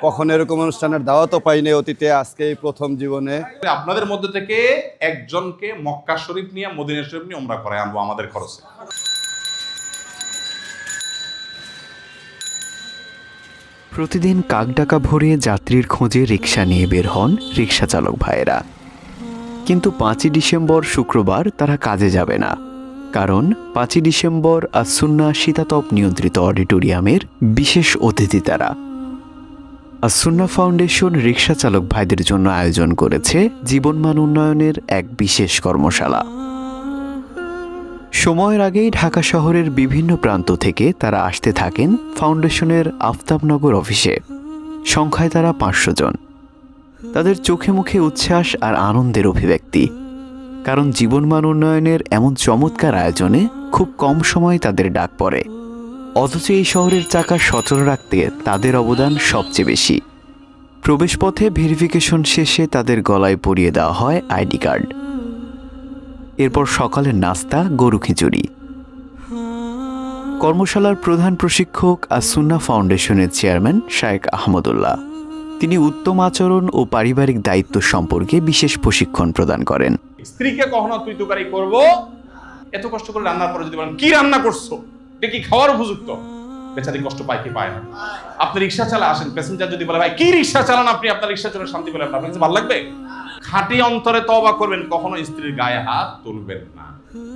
কখনো এরকম অনুষ্ঠানের দাওয়াতও পাইনি অতীতে, আজকে এই প্রথম জীবনে। আপনাদের মধ্যে থেকে একজনকে মক্কা শরীফ নিয়ে মদিনা শরীফ নিয়ে উমরা করে আনবো আমাদের খরচে। প্রতিদিন কাকডাকা ভরে যাত্রীর খোঁজে রিক্সা নিয়ে বের হন রিক্সা চালক ভাইয়েরা। কিন্তু 5ই ডিসেম্বর শুক্রবার তারা কাজে যাবে না, কারণ 5ই ডিসেম্বর আসুন্না শীতাতপ নিয়ন্ত্রিত অডিটোরিয়ামের বিশেষ অতিথি তারা। আসুন্না ফাউন্ডেশন রিক্সা চালক ভাইদের জন্য আয়োজন করেছে জীবনমান উন্নয়নের এক বিশেষ কর্মশালা। সময়ের আগেই ঢাকা শহরের বিভিন্ন প্রান্ত থেকে তারা আসতে থাকেন ফাউন্ডেশনের আফতাবনগর অফিসে। সংখ্যায় তারা 500 জন। তাদের চোখে মুখে উচ্ছ্বাস আর আনন্দের অভিব্যক্তি, কারণ জীবনমান উন্নয়নের এমন চমৎকার আয়োজনে খুব কম সময় তাদের ডাক পড়ে। অথচ এই শহরের চাকা সচল রাখতে তাদের অবদান সবচেয়ে বেশি। প্রবেশপথে ভেরিফিকেশন শেষে তাদের গলায় পরিয়ে দেওয়া হয় আইডি কার্ড। এরপর সকালের নাস্তা গরু খিচুড়ি। কর্মশালার প্রধান প্রশিক্ষক আসুন্না ফাউন্ডেশনের চেয়ারম্যান শায়েখ আহমদুল্লাহ। তিনি উত্তম আচরণ ও পারিবারিক দায়িত্ব সম্পর্কে বিশেষ প্রশিক্ষণ প্রদান করেন। স্ত্রীকে কখনো তুই তুকারি করবো, এত কষ্ট করে রান্নার পরে যদি বলেন কি রান্না করছো, এটা কি খাওয়ার উপযুক্ত, বেচারি কষ্ট পায় কি পায় না। আপনি রিক্সা চালা আসেন, প্যাসেঞ্জার যদি বলে ভাই কি রিক্সা চালান আপনি, আপনার রিক্সা চলে শান্তি পেলেন, আপনার কাছে ভালো লাগবে? খাঁটি অন্তরে তওবা করবেন, কখনো স্ত্রীর গায়ে হাত তুলবেন না।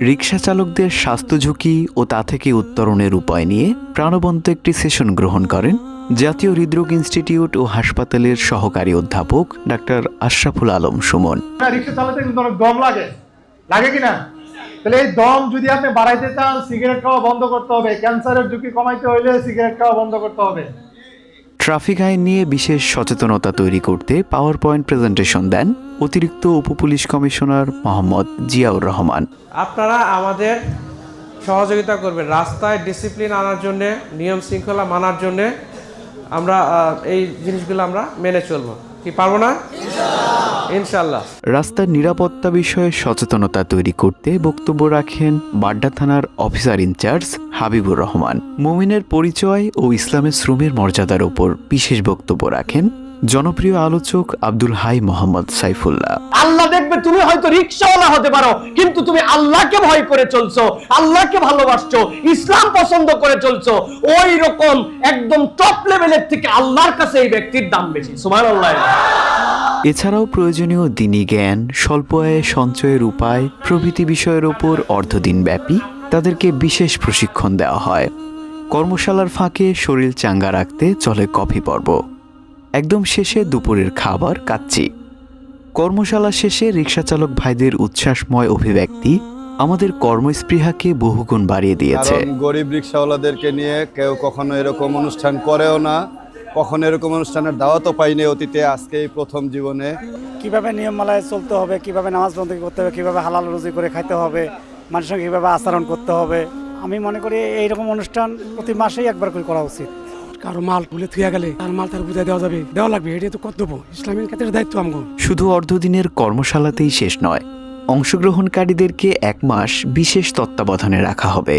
রিক্সা চালকদের স্বাস্থ্য ঝুঁকি ও তা থেকে উত্তরণের উপায় নিয়ে প্রাণবন্ত একটি সেশন গ্রহণ করেন জাতীয় হৃদরোগ ইনস্টিটিউট ও হাসপাতালের সহকারী অধ্যাপক ডাক্তার আশরাফুল আলম সুমন। রিক্সা চালাতে কিন্তু অনেক দম লাগে কিনা? তাহলে এই দম যদি আপনি বাড়াইতে চান, সিগারেট খাওয়া বন্ধ করতে হবে। ক্যান্সারের ঝুঁকি কমাইতে হইলে সিগারেট খাওয়া বন্ধ করতে হবে। ট্রাফিক আইন নিয়ে বিশেষ সচেতনতা তৈরি করতে পাওয়ার পয়েন্ট প্রেজেন্টেশন দেন অতিরিক্ত উপপুলিশ কমিশনার মোহাম্মদ জিয়াউর রহমান। আপনারা আমাদের সহযোগিতা করবেন রাস্তায় ডিসিপ্লিন আনার জন্য, নিয়ম শৃঙ্খলা মানার জন্য। আমরা এই জিনিসগুলো আমরা মেনে চলবো, কি পারবো না? ইনশাআল্লাহ। রাস্তার নিরাপত্তা বিষয়ে সচেতনতা তৈরি করতে বক্তব্য রাখেন বাড্ডা থানার অফিসার ইনচার্জ হাবিবুর রহমান। মুমিনের পরিচয় ও ইসলামের শ্রমের মর্যাদার ওপর বিশেষ বক্তব্য রাখেন জনপ্রিয় আলোচক আব্দুল হাই মোহাম্মদ সাইফুল্লাহ। আল্লাহ দেখবে তুমি হয়তো রিকশাওয়ালা হতে পারো, কিন্তু তুমি আল্লাহকে ভয় করে চলছো, আল্লাহকে ভালোবাসছো, ইসলাম পছন্দ করে চলছো, ওই রকম একদম টপ লেভেলের থেকে আল্লাহর কাছে এই ব্যক্তির দাম বেশি। সুবহানাল্লাহ। এছাড়াও প্রয়োজনীয় দ্বীনি জ্ঞান, স্বল্প আয়ে সঞ্চয়ের উপায় প্রভৃতি বিষয়ের ওপর অর্ধদিনব্যাপী তাদেরকে বিশেষ প্রশিক্ষণ দেওয়া হয়। কর্মশালার ফাঁকে শরীর চাঙ্গা রাখতে চলে কফি পর্ব। একদম শেষে দুপুরের খাবার কাচ্চি। কর্মশালা শেষে রিক্সা চালক ভাইদের উচ্ছ্বাসময় অভিব্যক্তি আমাদের কর্মস্পৃহাকে বহুগুণ বাড়িয়ে দিয়েছে। গরিব রিক্সাওয়ালাদেরকে নিয়ে কেউ কখনো এরকম অনুষ্ঠান করেও না, কখনো এরকম অনুষ্ঠানের দাওয়াতও পাইনি অতীতে, আজকে এই প্রথম জীবনে। কিভাবে নিয়মমালায় চলতে হবে, কিভাবে নামাজ বন্দী করতে হবে, কিভাবে হালাল রুজি করে খাইতে হবে, মানুষের সঙ্গে কিভাবে আচরণ করতে হবে, আমি মনে করি এইরকম অনুষ্ঠান প্রতি মাসেই একবার করে করা উচিত। কারো মাল ভুলে থুয়া গেলে তার মাল তার বুঝাই দেওয়া যাবে, দেওয়া লাগবে, এটা তো কর্তব্য, ইসলামের ক্ষেত্রে দায়িত্ব আমগো। শুধু অর্ধদিনের কর্মশালাতেই শেষ নয়, অংশগ্রহণকারীদেরকে 1 মাস বিশেষ তত্ত্বাবধানে রাখা হবে।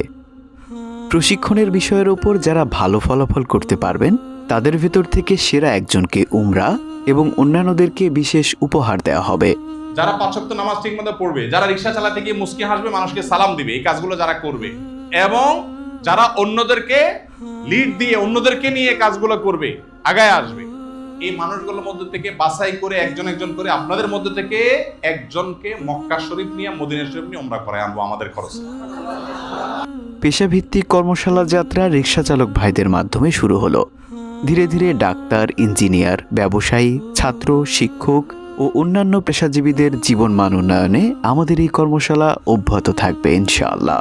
প্রশিক্ষণের বিষয়ের ওপর যারা ভালো ফলাফল করতে পারবেন তাদের ভেতর থেকে সেরা একজনকে উমরা এবং অন্যান্যদেরকে বিশেষ উপহার দেওয়া হবে। যারা 5 ওয়াক্ত নামাজ ঠিকমতো পড়বে, যারা রিক্সা চালাতে গিয়ে মুস্কি হাসবে, মানুষকে সালাম দিবে, এই কাজগুলো যারা করবে, এবং যারা অন্যদেরকে লিড দিয়ে অন্যদেরকে নিয়ে কাজগুলো করবে, আগায় আসবে, এই মানুষগুলোর মধ্যে থেকে বাছাই করে একজন একজন করে আপনাদের মধ্যে থেকে একজনকে মক্কা শরীফ নিয়ে মদিনা শরীফ নিয়ে উমরা করে আনবো আমাদের খরচে। পেশাভিত্তিক কর্মশালা যাত্রা রিক্সা চালক ভাইদের মাধ্যমে শুরু হলো। ধীরে ধীরে ডাক্তার, ইঞ্জিনিয়ার, ব্যবসায়ী, ছাত্র, শিক্ষক ও অন্যান্য পেশাজীবীদের জীবনমান উন্নয়নে আমাদের এই কর্মশালা অব্যাহত থাকবে ইনশাআল্লাহ।